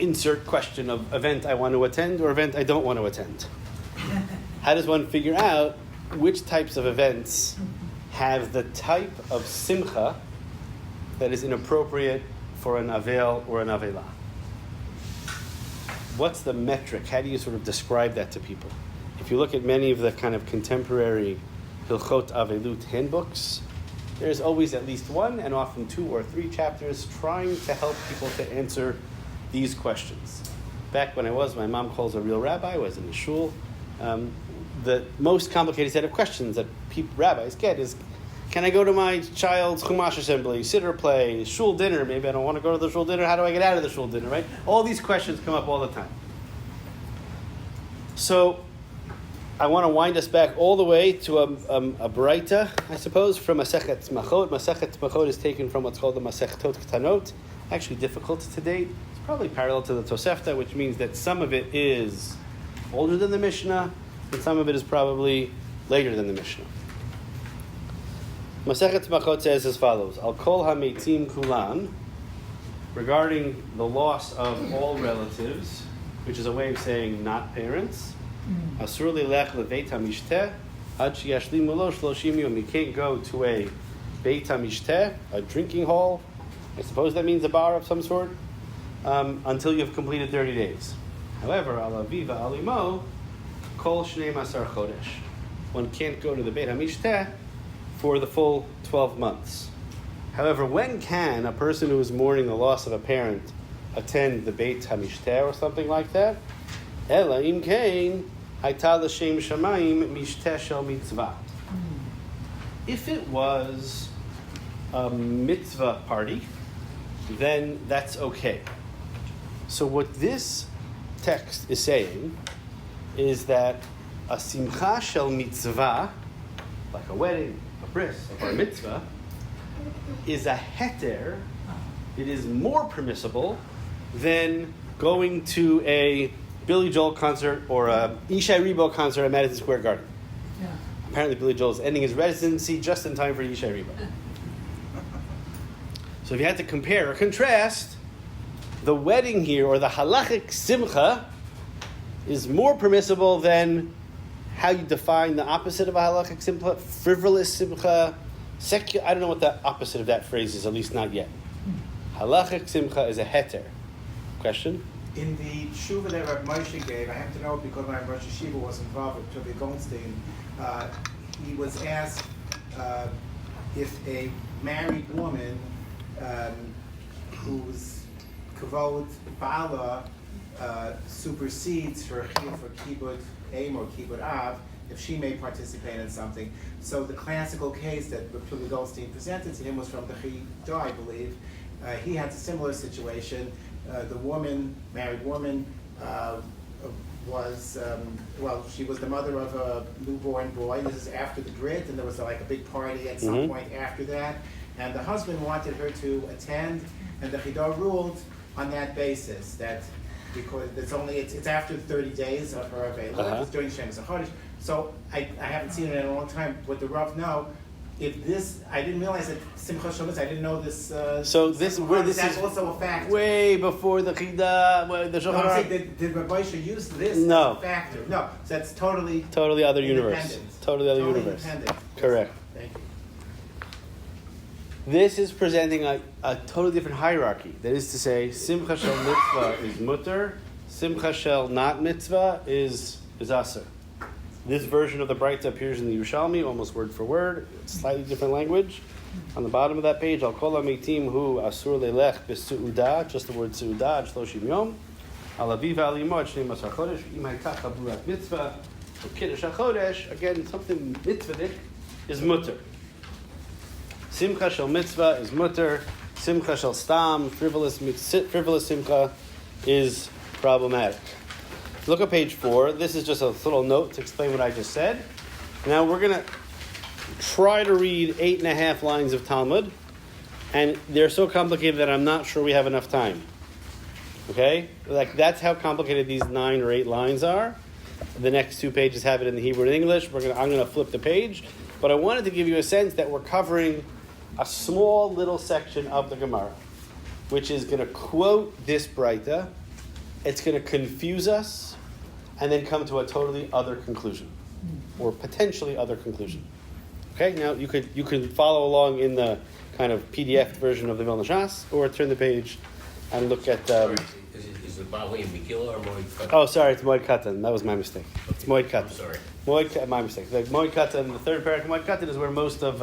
A: insert question of event I want to attend or event I don't want to attend? How does one figure out which types of events have the type of simcha that is inappropriate for an Avel or an Avela? What's the metric? How do you sort of describe that to people? If you look at many of the kind of contemporary Hilchot Avelut handbooks, there's always at least one and often 2 or 3 chapters trying to help people to answer these questions. Back when my mom calls a real rabbi, I was in the shul. The most complicated set of questions that rabbis get is, can I go to my child's Chumash assembly, siddur play, shul dinner? Maybe I don't want to go to the shul dinner. How do I get out of the shul dinner, right? All these questions come up all the time. So I want to wind us back all the way to a Braita, I suppose, from Masechet Machot. Masechet Machot is taken from what's called the Masechtot Ktanot. Actually difficult to date. It's probably parallel to the Tosefta, which means that some of it is older than the Mishnah, and some of it is probably later than the Mishnah. Masechet Machot says as follows: Al kol hametim kulan, regarding the loss of all relatives, which is a way of saying not parents. Asur lilech leveit hamishter ad sheyashlimu lo 30 yom. You can't go to a beit hamishter, a drinking hall. I suppose that means a bar of some sort, until you've completed 30 days. However, al aviva al imo kol shnei masar chodesh. One can't go to the beit hamishter for the full 12 months. However, when can a person who is mourning the loss of a parent attend the Beit HaMishter or something like that? Ela im kain hayta l'shem shamayim mishteh shel mitzvah. If it was a mitzvah party, then that's okay. So what this text is saying is that a simcha shel mitzvah, like a wedding, a bris, a bar mitzvah, is a heter. It is more permissible than going to a Billy Joel concert or a Yishai Rebo concert at Madison Square Garden.
B: Yeah.
A: Apparently Billy Joel is ending his residency just in time for Yishai Rebo. So if you had to compare or contrast, the wedding here, or the halachic simcha, is more permissible than how you define the opposite of a halachic simcha, frivolous simcha, secular. I don't know what the opposite of that phrase is, at least not yet. Halachic simcha is a heter. Question?
I: In the tshuva that Rabbi Moshe gave, I have to know because my Rosh Yeshiva was involved with Rabbi Goldstein, he was asked if a married woman whose kavod bala supersedes her chiyuv for kibbut aim or kibbut av, if she may participate in something. So the classical case that Rabbi Goldstein presented to him was from the Chidah, I believe. He had a similar situation. The woman, married woman, was, she was the mother of a newborn boy. This is after the Brit, and there was like a big party at some point after that. And the husband wanted her to attend, and the Chidor ruled on that basis, that because it's after the 30 days of her availability, it's during Shemus HaChodesh. So I haven't seen it in a long time. Would the Rav know if this? I didn't realize that Simcha Shel Mitzvah. I didn't know this.
A: So this is
I: also a factor.
A: Way before the Chida, the Shulchan
I: No, I'm
A: Aruch.
I: saying, did Rabbi Shah use this
A: No.
I: as a factor? No, so that's totally
A: Other universe.
I: independent.
A: Totally other universe.
I: Independent.
A: Correct.
I: Thank you.
A: This is presenting a totally different hierarchy. That is to say, Simcha Shel Mitzvah is mutter, Simcha Shel not Mitzvah is aser. This version of the Breita appears in the Yerushalmi, almost word for word, slightly different language. On the bottom of that page, Al Kol HaMeitim Hu Asur Leilech B'Su'udah, just the word Su'udah, Ad Shloshim Yom. Al Aviv Al Imo Ad Shnei Masar Chodesh, Im Haytach Haburat Mitzvah, Kiddush HaChodesh, again, something mitzvahdik, is mutter. Simcha Shel Mitzvah is mutter. Simcha Shel Stam, frivolous Simcha, is problematic. Look at page 4. This is just a little note to explain what I just said. Now we're going to try to read 8.5 lines of Talmud, and they're so complicated that I'm not sure we have enough time. Okay? Like, that's how complicated these 9 or 8 lines are. The next 2 pages have it in the Hebrew and English. I'm going to flip the page. But I wanted to give you a sense that we're covering a small little section of the Gemara, which is going to quote this Breita. It's going to confuse us, and then come to a totally other conclusion, or potentially other conclusion. Okay, now you could follow along in the kind of PDF version of the Vilna Shas, or turn the page and look at.
E: Is it Bali and Megillah or Moed Katan?
A: Oh, sorry, it's Moed Katan. That was my mistake. It's Moed Katan.
E: I'm sorry.
A: My mistake. The Moed Katan, the third parak of Moed Katan, is where most of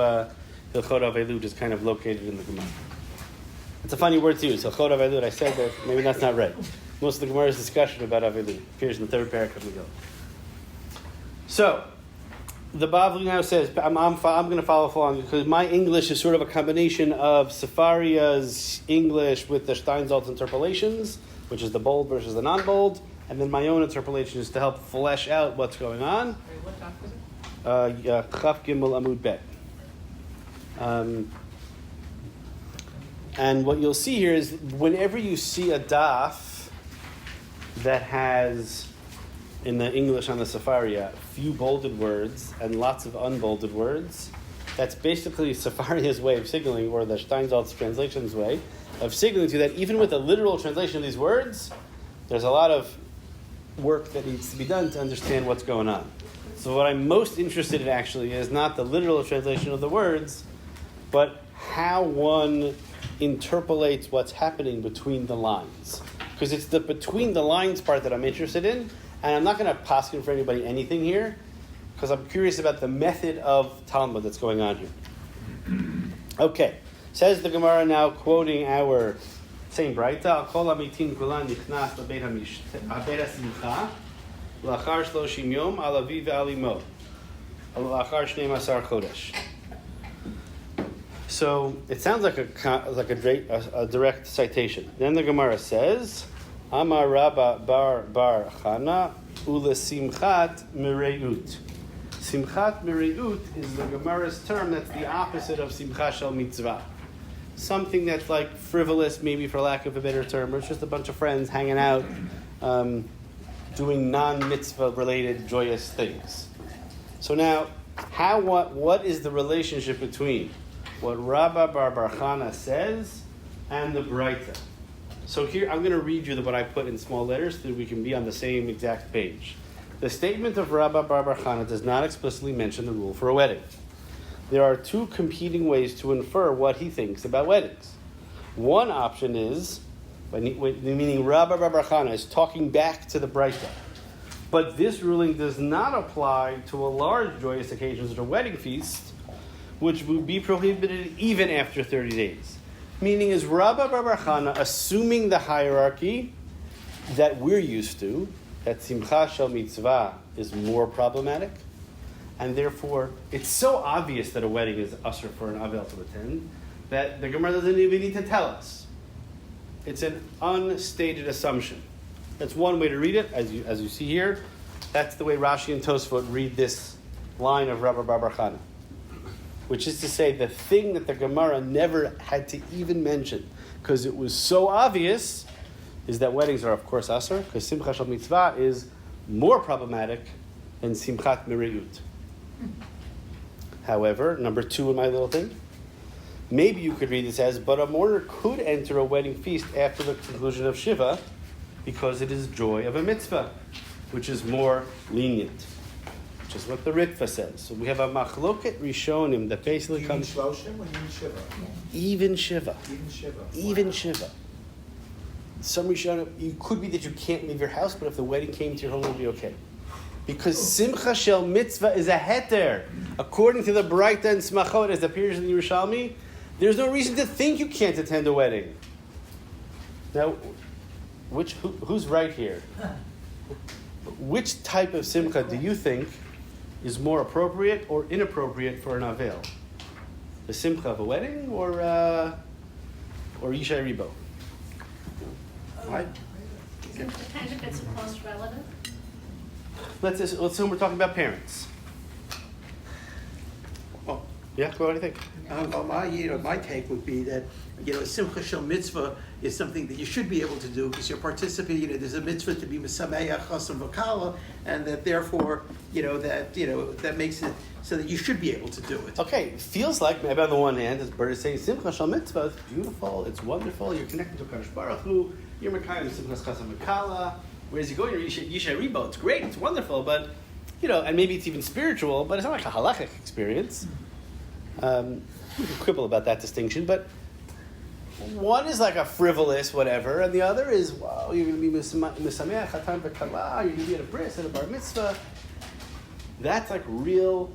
A: Hilchot Avelud is kind of located in the Gemara. It's a funny word to use, Hilchot Avelud. I said that, maybe that's not right. Most of the Gemara's discussion about Avelud appears in the third parak of Megillah. So, the Bavli now says, I'm going to follow along, because my English is sort of a combination of Sefaria's English with the Steinsaltz interpolations, which is the bold versus the non-bold, and then my own interpolation is to help flesh out what's going on.
J: What daf is it?
A: Chaf Gimel Amud Bet. And what you'll see here is whenever you see a daf that has, in the English on the Sefaria, few bolded words and lots of unbolded words, that's basically Sefaria's way of signaling, or the Steinsaltz translation's way of signaling to that even with the literal translation of these words, there's a lot of work that needs to be done to understand what's going on. So what I'm most interested in actually is not the literal translation of the words, but how one interpolates what's happening between the lines. Because it's the between the lines part that I'm interested in, and I'm not going to paskin for anybody anything here, because I'm curious about the method of Talmud that's going on here. Okay, says the Gemara now, quoting our same Breita, Al kol hamitin kulan nichnas lebeit hasimcha, lachar shloshim yom al aviv ve'al imo, lachar shnei masar chodesh. So it sounds like a direct citation. Then the Gemara says, Amar Rabba bar Chana ule simchat mireut. Simchat mireut is the Gemara's term that's the opposite of simcha shel mitzvah. Something that's like frivolous, maybe for lack of a better term, or it's just a bunch of friends hanging out, doing non-mitzvah related joyous things. So now, what is the relationship between what Rabba bar Chana says and the Breita? So here, I'm going to read you what I put in small letters so that we can be on the same exact page. The statement of Rabba bar Chana does not explicitly mention the rule for a wedding. There are 2 competing ways to infer what he thinks about weddings. One option is, meaning Rabba bar Chana is talking back to the Breita. But this ruling does not apply to a large joyous occasions or a wedding feast, which would be prohibited even after 30 days. Meaning, is Rabba bar Chana assuming the hierarchy that we're used to, that Simcha Shel Mitzvah is more problematic, and therefore it's so obvious that a wedding is usher for an Avel to attend that the Gemara doesn't even need to tell us. It's an unstated assumption. That's one way to read it, as you see here. That's the way Rashi and Tosfot read this line of Rabbi Bar Chana, which is to say the thing that the Gemara never had to even mention, because it was so obvious, is that weddings are, of course, asur, because Simcha Shel Mitzvah is more problematic than Simchat Meriyut. However, number 2 in my little thing, maybe you could read this as, but a mourner could enter a wedding feast after the conclusion of Shiva, because it is joy of a mitzvah, which is more lenient, which is what the Ritva says. So we have a machloket rishonim that basically
I: You
A: comes...
I: mean Shloshim or you mean Shiva?
A: Even Shiva.
I: Even Shiva.
A: Even Shiva. Some rishonim, it could be that you can't leave your house, but if the wedding came to your home, it would be okay. Because Simcha Shel Mitzvah is a heter. According to the Braita and Smachot, as appears in the Yerushalmi, there's no reason to think you can't attend a wedding. Now, who's right here? Which type of simcha do you think is more appropriate or inappropriate for an avel? The simcha of a wedding or Yishai Ribo?
C: Isn't it kind of it's a close relative?
A: Let's assume we're talking about parents.
G: Well,
A: Yeah, what do you think?
G: my take would be that, Simcha Shel Mitzvah is something that you should be able to do because you're participating. There's a mitzvah to be Mesameach Chasam V'Kala, and that therefore, that makes it so that you should be able to do it.
A: Okay, it feels like maybe on the one hand, as Bert is saying, Simcha Shel Mitzvah is beautiful, it's wonderful, you're connected to Kadosh Baruch Hu, you're Mekayim Simchas Chasam V'Kala. Whereas you go, you're Yishai Ribo, it's great, it's wonderful, but, and maybe it's even spiritual, but it's not like a halachic experience. We can quibble about that distinction, but one is like a frivolous whatever, and the other is, wow, you're going to be misameach chatan v'kala, you're going to be at a bris, at a bar mitzvah. That's like real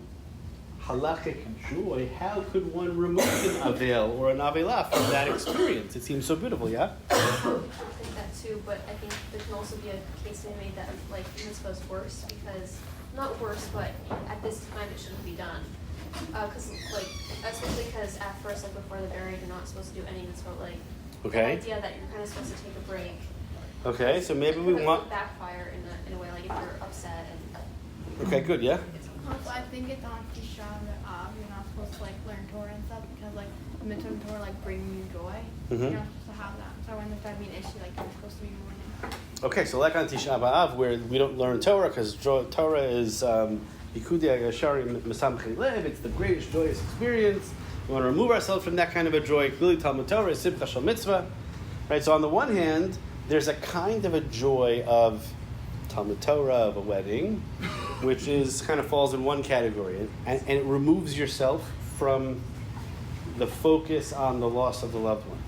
A: halachic joy. How could one remove an avel or an avelah from that experience? It seems so beautiful, yeah?
K: I think that too, but I think there can also be a case to be made that like mitzvah is worse because, not worse, but at this time it shouldn't be done. Especially because at first, before the burial, you're not supposed to do any mitzvah.
A: Okay.
K: The idea that you're kind of supposed to take a break.
A: Okay, so maybe we want...
K: backfire in a way, like if you're upset and...
A: Okay, good, yeah?
D: Also, I think it's on Tisha B'Av. You're not supposed to learn Torah and stuff because the mitzvah and Torah bring you joy.
A: Mm-hmm.
D: You're not supposed to have that. So when there's be an issue, you're supposed to be mourning.
A: Okay, so like on Tisha B'Av, where we don't learn Torah because Torah is Yikudi Agashari Mesamchei Lev, it's the greatest joyous experience. We want to remove ourselves from that kind of a joy. Clearly, Talmud Torah is Simcha Shel Mitzvah. Right, so on the one hand, there's a kind of a joy of Talmud Torah, of a wedding, which is kind of falls in one category, and it removes yourself from the focus on the loss of the loved one.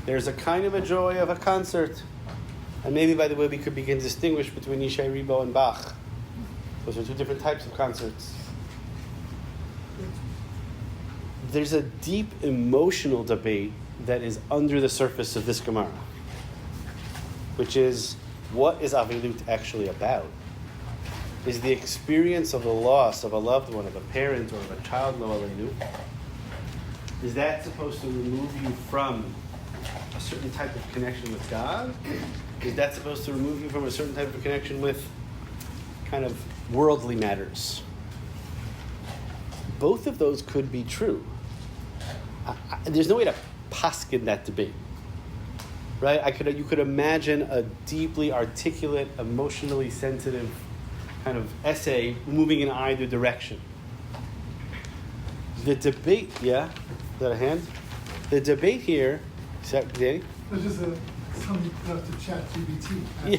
A: There's a kind of a joy of a concert. And maybe, by the way, we could begin to distinguish between Yishai Ribo and Bach. Those are two different types of concerts. There's a deep emotional debate that is under the surface of this Gemara, which is, what is Avilut actually about? Is the experience of the loss of a loved one, of a parent, or of a child, lo aleinu, is that supposed to remove you from a certain type of connection with God? Is that supposed to remove you from a certain type of connection with kind of worldly matters? Both of those could be true. There's no way to paskin that debate, right? You could imagine a deeply articulate, emotionally sensitive kind of essay moving in either direction. The debate, yeah? Is that a hand? The debate here, is that Danny?
F: It's just something put up to ChatGPT.
A: Yeah.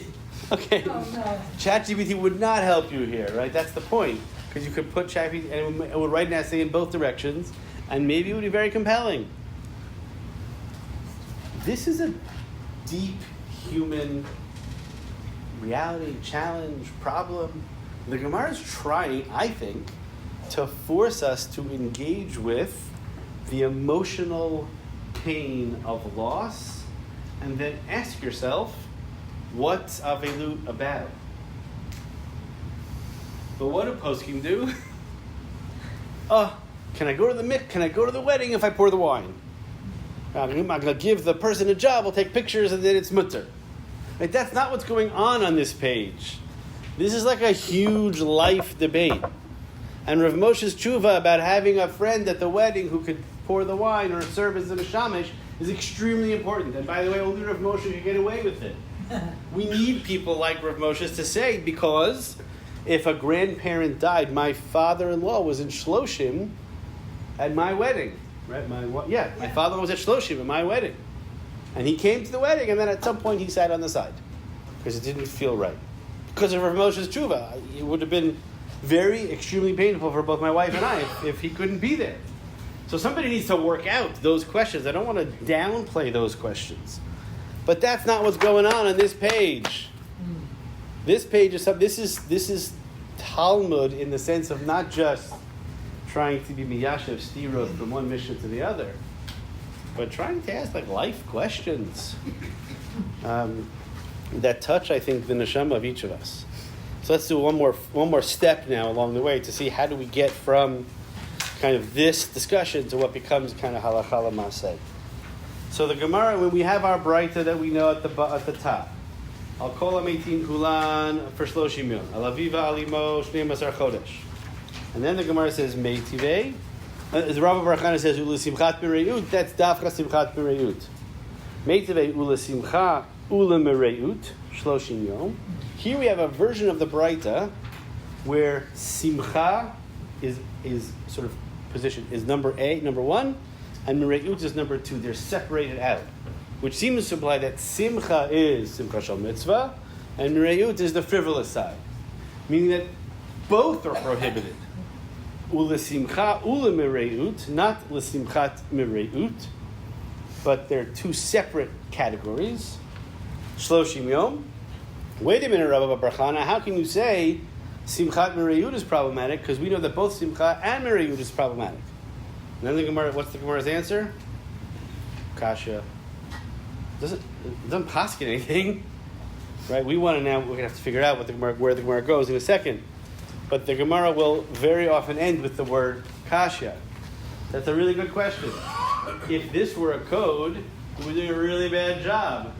A: Okay.
B: Oh, no.
A: ChatGPT would not help you here, right? That's the point. Because you could put ChatGPT and it would write an essay in both directions, and maybe it would be very compelling. This is a deep human reality, challenge, problem. The Gemara is trying, I think, to force us to engage with the emotional pain of loss, and then ask yourself, what's Avelut about? But what do poskim do? Can I go to the mikveh? Can I go to the wedding if I pour the wine? I'm going to give the person a job, we'll take pictures, and then it's mutter. Right? That's not what's going on this page. This is like a huge life debate. And Rav Moshe's tshuva about having a friend at the wedding who could pour the wine or serve as a mishamish is extremely important. And by the way, only Rav Moshe can get away with it. We need people like Rav Moshe to say, because if a grandparent died, my father-in-law was in Shloshim at my wedding. Right? My father was at Shloshim at my wedding. And he came to the wedding, and then at some point he sat on the side because it didn't feel right. Because of Rav Moshe's tshuva, it would have been extremely painful for both my wife and I if he couldn't be there. So somebody needs to work out those questions. I don't want to downplay those questions. But that's not what's going on this page. This page is this is Talmud in the sense of not just trying to be miyashev stirot from one mission to the other, but trying to ask like life questions that touch, I think, the neshama of each of us. So let's do one more step now along the way to see how do we get from kind of this discussion to what becomes kind of halakha l'maaseh. So the Gemara, when we have our braita that we know at the top, Al kol ha-meitim kulan for shloshim yom, Al aviva alimo shnei masar chodesh. And then the Gemara says meitivei. The Rabbi Baruch says ulesimchat b'reut. That's dafka simchat b'reut. Meitivei ulesimcha ulemereut shloshim yom. Here we have a version of the braita where simcha is sort of position is number one, and mereut is number 2. They're separated out, which seems to imply that simcha is simcha shel mitzvah, and mereut is the frivolous side, meaning that both are prohibited. Ule simcha ule mereut, not le simchat mereut, but they're 2 separate categories. Shloshim yom. Wait a minute, Rabbi Barchana, how can you say simchat mereut is problematic? Because we know that both simcha and mereut is problematic. And then the Gemara, what's the Gemara's answer? Kasha. Doesn't paskin anything, right? We're gonna have to figure out where the Gemara goes in a second. But the Gemara will very often end with the word kasha. That's a really good question. If this were a code, we're doing a really bad job.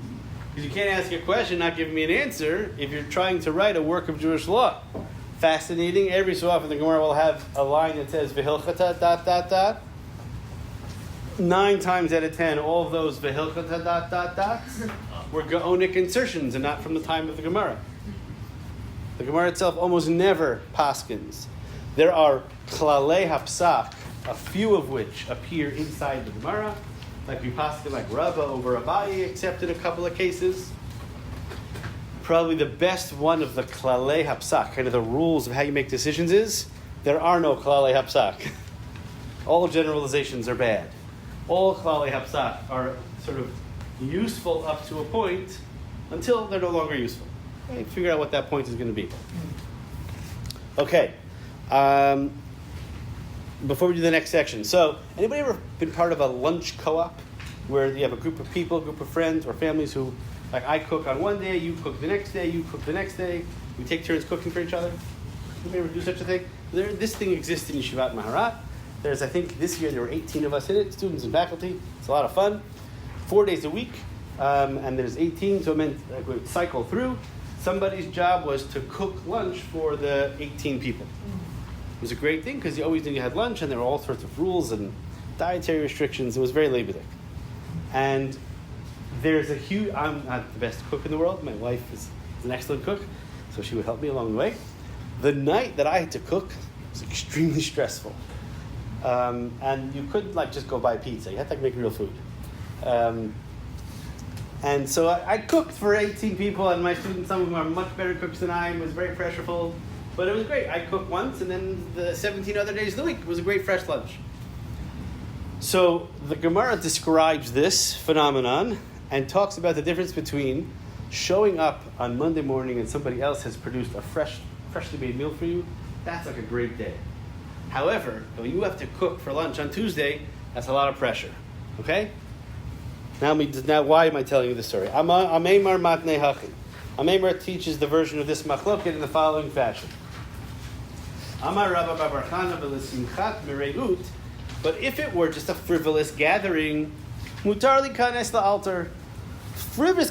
A: Because you can't ask a question, not give me an answer, if you're trying to write a work of Jewish law. Fascinating. Every so often the Gemara will have a line that says v'hilchata ... 9 times out of 10, all of those v'hilchata ... were Gaonic insertions and not from the time of the Gemara. The Gemara itself almost never paskins. There are klalei hapsak, a few of which appear inside the Gemara, like we paskin like Rabba over Abaye, except in a couple of cases. Probably the best one of the klalei hapsak, kind of the rules of how you make decisions, is there are no klalei hapsak. All generalizations are bad. All klalei hapsak are sort of useful up to a point until they're no longer useful. Okay, figure out what that point is going to be. Okay. Before we do the next section. So, anybody ever been part of a lunch co-op where you have a group of people, group of friends or families who, like I cook on one day, you cook the next day, you cook the next day, we take turns cooking for each other? Anybody ever do such a thing? This thing exists in Yeshivat Maharat. There's, I think, this year there were 18 of us in it, students and faculty. It's a lot of fun. 4 days a week, and there's 18, so it meant we would cycle through. Somebody's job was to cook lunch for the 18 people. It was a great thing because you always knew you had lunch, and there were all sorts of rules and dietary restrictions. It was very Leibniz. And there's a huge, I'm not the best cook in the world. My wife is an excellent cook, so she would help me along the way. The night that I had to cook was extremely stressful. And you couldn't just go buy pizza. You had to make real food. And so I cooked for 18 people, and my students, some of them are much better cooks than I am. It was very pressureful, but it was great. I cooked once, and then the 17 other days of the week was a great fresh lunch. So the Gemara describes this phenomenon and talks about the difference between showing up on Monday morning and somebody else has produced a freshly made meal for you. That's like a great day. However, when you have to cook for lunch on Tuesday, that's a lot of pressure. Okay? Now, why am I telling you this story? Ameimar matnei hachin. Ameimar teaches the version of this machloket in the following fashion. Amar Rabba Bar Chana v'lesimchat mereut. But if it were just a frivolous gathering, mutar likanes la'altar. frivolous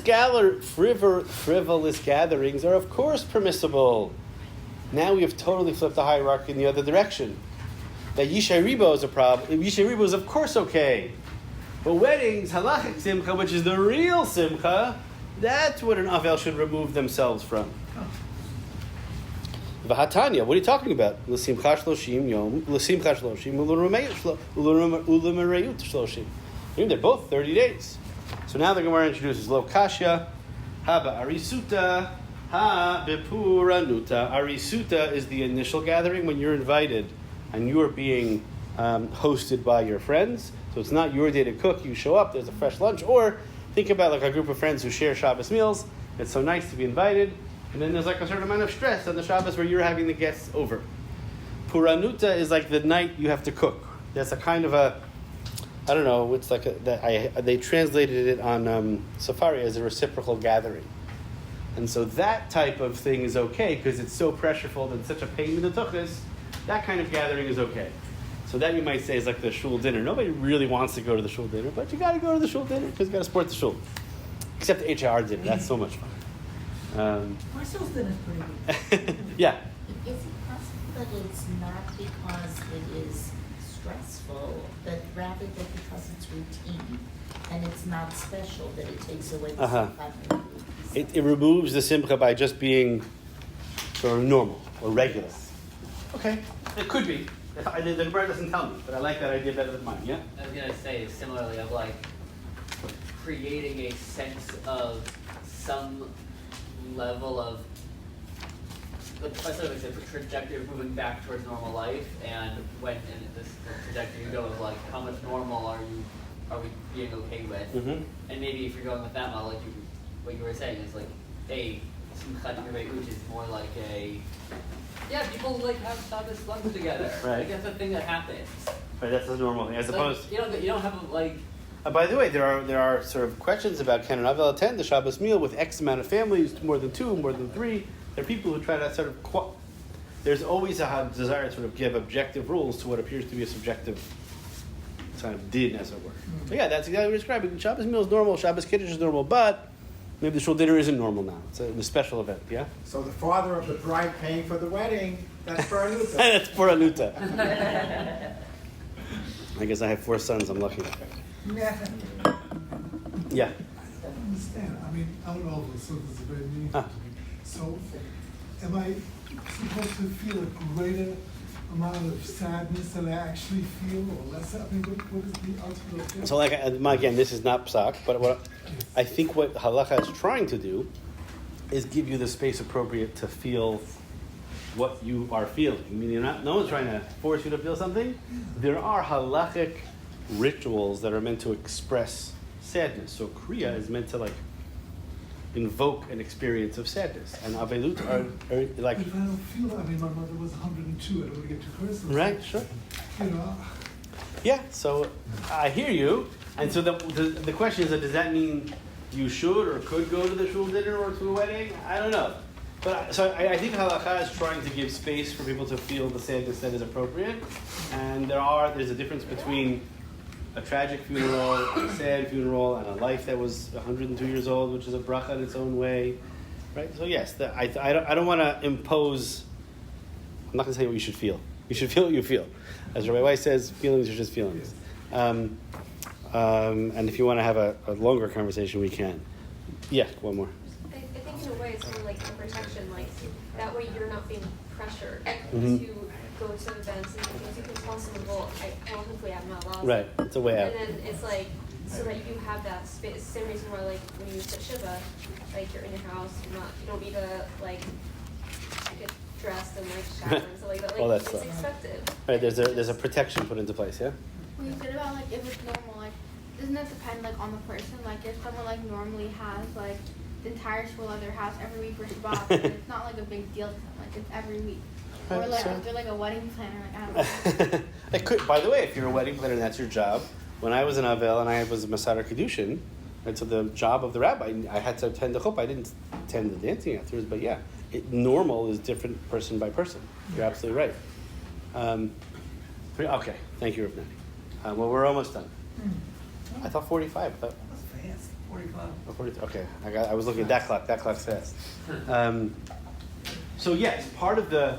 A: gatherings are of course permissible. Now we have totally flipped the hierarchy in the other direction. That Yishay Ribo is a problem. Yishay Ribo is of course okay. But weddings, halachic simcha, which is the real simcha, that's what an avel should remove themselves from. V'hatanya, what are you talking about? L'simcha shloshim yom, l'simcha shloshim, u'lemereyut shloshim. They're both 30 days. So now the Gemara introduces lo kashya, haba arisuta, ha bepuranuta. Arisuta is the initial gathering when you're invited and you are being hosted by your friends. So it's not your day to cook. You show up, there's a fresh lunch. Or think about like a group of friends who share Shabbos meals. It's so nice to be invited. And then there's like a certain amount of stress on the Shabbos where you're having the guests over. Puranuta is like the night you have to cook. That's a kind of a, I don't know, it's like they translated it on Safari as a reciprocal gathering. And so that type of thing is okay because it's so pressureful and such a pain in the tuchus. That kind of gathering is okay. So that you might say is like the shul dinner. Nobody really wants to go to the shul dinner, but you got to go to the shul dinner because you got to support the shul. Except the HR dinner. That's so much fun.
B: Marcel's dinner is pretty good.
A: Yeah.
L: Is it possible that it's not because it is stressful, but rather that because it's routine and it's not special, that it takes away the simcha?
A: It removes the simcha by just being sort of normal or regular. Okay, it could be. The Gemara doesn't tell me, but I like that idea better than mine. Yeah.
M: I was gonna say similarly of like creating a sense of some level of especially like the trajectory of moving back towards normal life, and when in this trajectory you go of like how much normal are we being okay with, and maybe if you're going with that model, like what you were saying is like Simchat Yemei Iyun is more like people like have Shabbos lunch together.
A: Right.
M: Like that's a thing that happens.
A: Right, that's a normal thing. As opposed,
M: you don't have like.
A: By the way, there are sort of questions about can an avel attend the Shabbos meal with X amount of families, more than 2, more than 3. There are people who try to sort of. There's always a desire to sort of give objective rules to what appears to be a subjective kind of din, as it were. So yeah, that's exactly what you're describing. Shabbos meal is normal. Shabbos kiddush is normal, but maybe the shul dinner isn't normal now. It's a special event. Yeah.
I: So the father of the bride paying for the wedding, that's for Anuta.
A: That's for Anuta. I guess I have 4 sons. I'm lucky. Yeah.
H: I don't understand. I mean, I don't know, so this is very meaningful to me. So, am I supposed to feel a greater amount of sadness than I actually feel, or less? I mean, what is the ultimate of that?
A: So, like again, this is not psak, but I think what Halakha is trying to do is give you the space appropriate to feel what you are feeling. I mean, no one's trying to force you to feel something. There are halakhic rituals that are meant to express sadness. So Kriya is meant to like invoke an experience of sadness, and Avelut are like.
H: If I don't feel that, I mean, my mother was 102. I don't want to get too personal.
A: Right. Sure.
H: You know.
A: Yeah. So I hear you, and so the question is, does that mean you should or could go to the shul dinner or to a wedding? I don't know. But so I think Halakha is trying to give space for people to feel the sadness that is appropriate, and there's a difference between a tragic funeral, a sad funeral, and a life that was 102 years old, which is a bracha in its own way, right? So yes, I don't want to impose. I'm not going to tell you what you should feel. You should feel what you feel. As Rabbi Weiss says, feelings are just feelings. And if you want to have a longer conversation, we can. Yeah, one more.
K: I think in a way it's more like a protection, like that way you're not being pressured to go to events and things. You can tell someone, well, hopefully I'm not lost.
A: Right, it's a way out.
K: And then it's like, so that you have that space. Same reason why, like, when you sit Shiva, like, you're in your house, you don't need to, like, get dressed and, like, shower and stuff like that. Like,
A: all that
K: it's
A: stuff.
K: expected.
A: Right, there's a protection put into place, yeah?
D: When you said about, like, if it's normal, like, doesn't it depend, like, on the person? Like, if someone, like, normally has, like, the entire school at their house every week for Shabbat, then it's not, like, a big deal to them. Like, it's every week. Or
A: Right,
D: like
A: so-
D: if they're like a wedding planner, like I don't know.
A: It could. By the way, if you're a wedding planner and that's your job, when I was in Avel and I was a Masada Kedushin, right, so the job of the rabbi, I had to attend the chuppah. I didn't attend the dancing afterwards, but yeah, normal is different person by person. You're absolutely right. Okay, thank you, Rav Nani. Well, we're almost done. I thought 45. I thought.
H: That's fast.
A: 4:45. Okay, I was looking at that clock. That clock's fast. So yes, part of the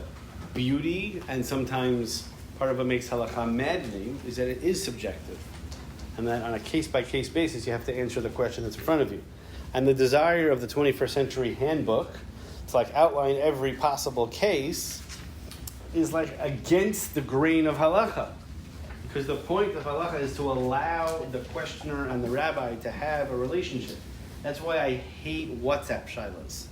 A: beauty and sometimes part of what makes halakha maddening is that it is subjective, and that on a case-by-case basis you have to answer the question that's in front of you. And the desire of the 21st century handbook to like outline every possible case is like against the grain of halakha. Because the point of halakha is to allow the questioner and the rabbi to have a relationship. That's why I hate WhatsApp shilas.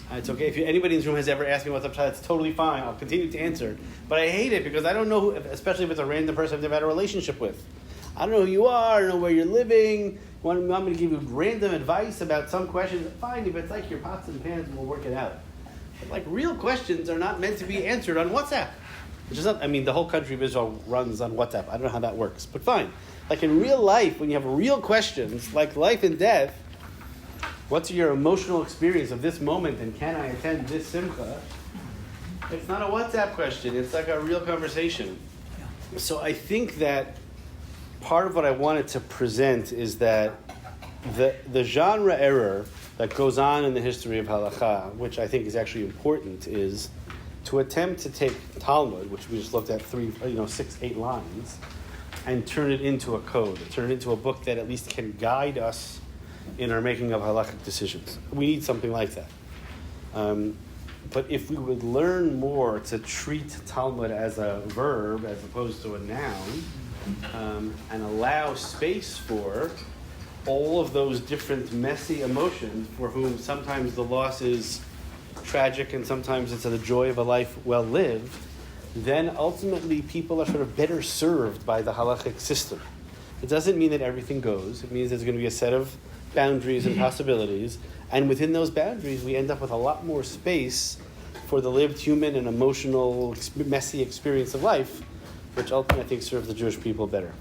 A: It's okay if anybody in this room has ever asked me WhatsApp shilas, it's totally fine. I'll continue to answer. But I hate it because I don't know who, especially if it's a random person I've never had a relationship with. I don't know who you are, I don't know where you're living. You want me to give you random advice about some questions? Fine, if it's like your pots and pans, we'll work it out. But like real questions are not meant to be answered on WhatsApp. Which is not, I mean, the whole country of Israel runs on WhatsApp. I don't know how that works, but fine. Like in real life, when you have real questions, like life and death, what's your emotional experience of this moment and can I attend this simcha? It's not a WhatsApp question. It's like a real conversation. So I think that part of what I wanted to present is that the genre error that goes on in the history of halakha, which I think is actually important, is to attempt to take Talmud, which we just looked at 6, 8 lines, and turn it into a code, turn it into a book that at least can guide us in our making of halakhic decisions. We need something like that. But if we would learn more to treat Talmud as a verb as opposed to a noun, and allow space for all of those different messy emotions for whom sometimes the loss is tragic and sometimes it's the joy of a life well lived, then ultimately people are sort of better served by the halakhic system. It doesn't mean that everything goes. It means there's going to be a set of boundaries and possibilities, and within those boundaries we end up with a lot more space for the lived human and emotional, messy experience of life, which ultimately I think serves the Jewish people better.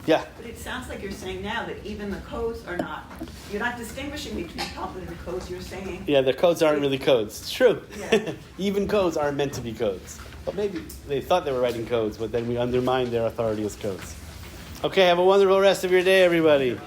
A: Yeah?
B: But it sounds like you're saying now that even the codes are not, you're not distinguishing between Talmud and the codes, you're saying.
A: Yeah, the codes aren't really codes. It's true.
B: Yeah.
A: Even codes aren't meant to be codes. But maybe they thought they were writing codes, but then we undermined their authority as codes. Okay, have a wonderful rest of your day, everybody.